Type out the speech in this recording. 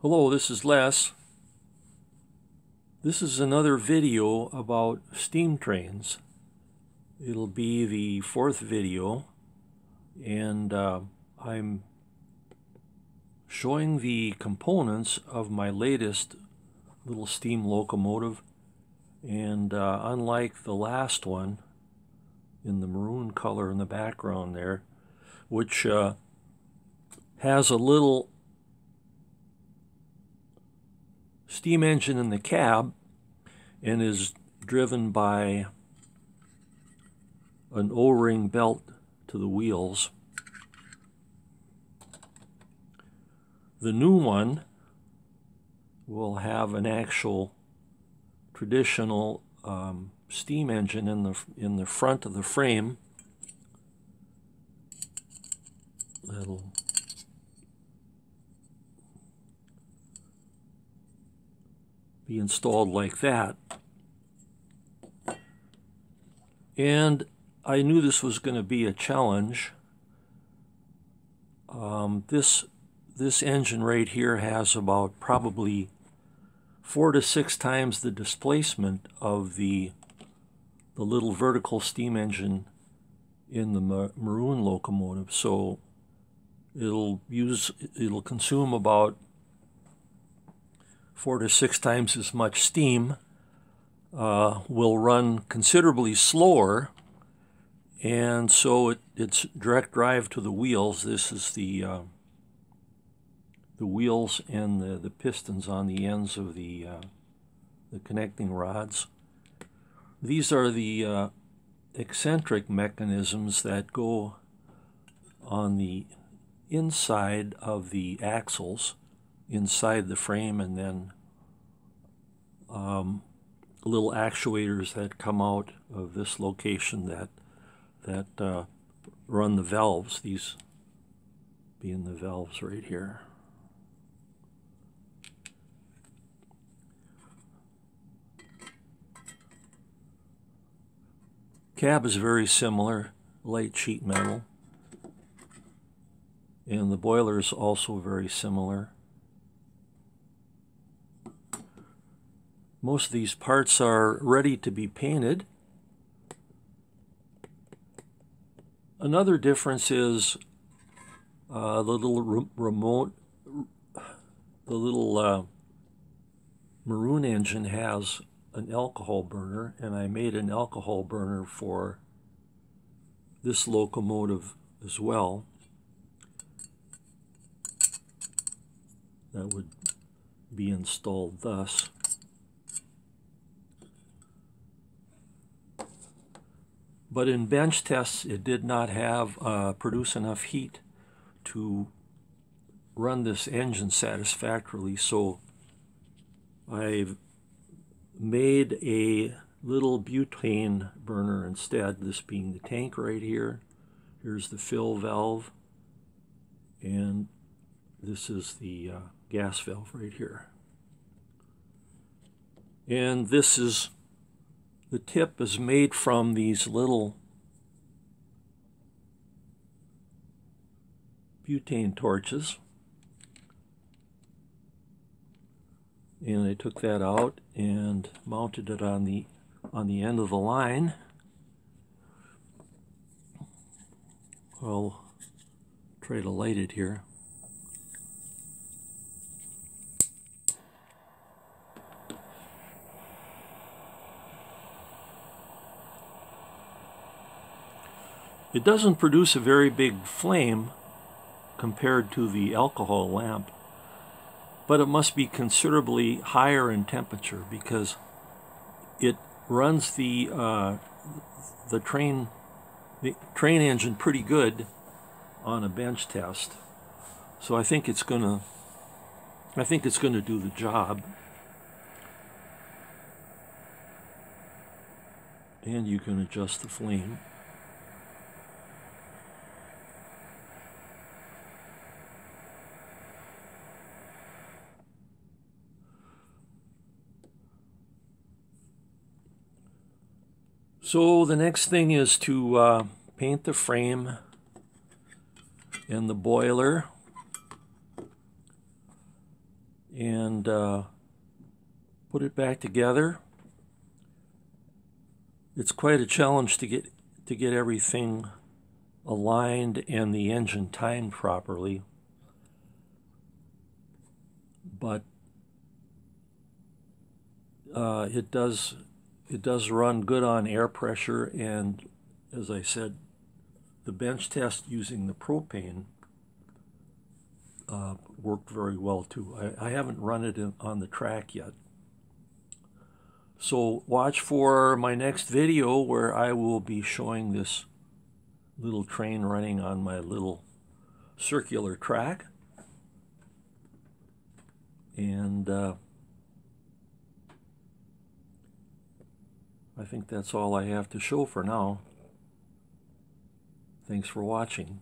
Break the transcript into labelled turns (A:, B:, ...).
A: Hello, this is Les. This is another video about steam trains. It'll be the fourth video, and I'm showing the components of my latest little steam locomotive. And unlike the last one in the maroon color in the background there, which has a little steam engine in the cab and is driven by an O-ring belt to the wheels. The new one will have an actual traditional steam engine in the front of the frame. That'll be installed like that. And I knew this was going to be a challenge. This engine right here has about probably 4 to 6 times the displacement of the little vertical steam engine in the maroon locomotive. So it'll consume about 4 to 6 times as much steam, will run considerably slower, and so it's direct drive to the wheels. This is the wheels and the pistons on the ends of the connecting rods. These are the eccentric mechanisms that go on the inside of the axles, inside the frame, and then little actuators that come out of this location that run the valves, these being the valves right here. Cab is very similar, light sheet metal, and the boiler is also very similar. Most of these parts are ready to be painted. Another difference is the little maroon engine has an alcohol burner, and I made an alcohol burner for this locomotive as well. That would be installed thus. But in bench tests, it did not have produce enough heat to run this engine satisfactorily, so I've made a little butane burner instead, this being the tank right here. Here's the fill valve, and this is the gas valve right here. And this is, the tip is made from these little butane torches. And I took that out and mounted it on the end of the line. I'll try to light it here. It doesn't produce a very big flame compared to the alcohol lamp, but it must be considerably higher in temperature because it runs the train engine pretty good on a bench test. So I think it's gonna do the job. And you can adjust the flame. So the next thing is to paint the frame and the boiler. and put it back together. It's quite a challenge to get everything aligned and the engine timed properly, but it does run good on air pressure, and as I said, the bench test using the propane worked very well too. I haven't run it on the track yet. So watch for my next video where I will be showing this little train running on my little circular track. And I think that's all I have to show for now. Thanks for watching.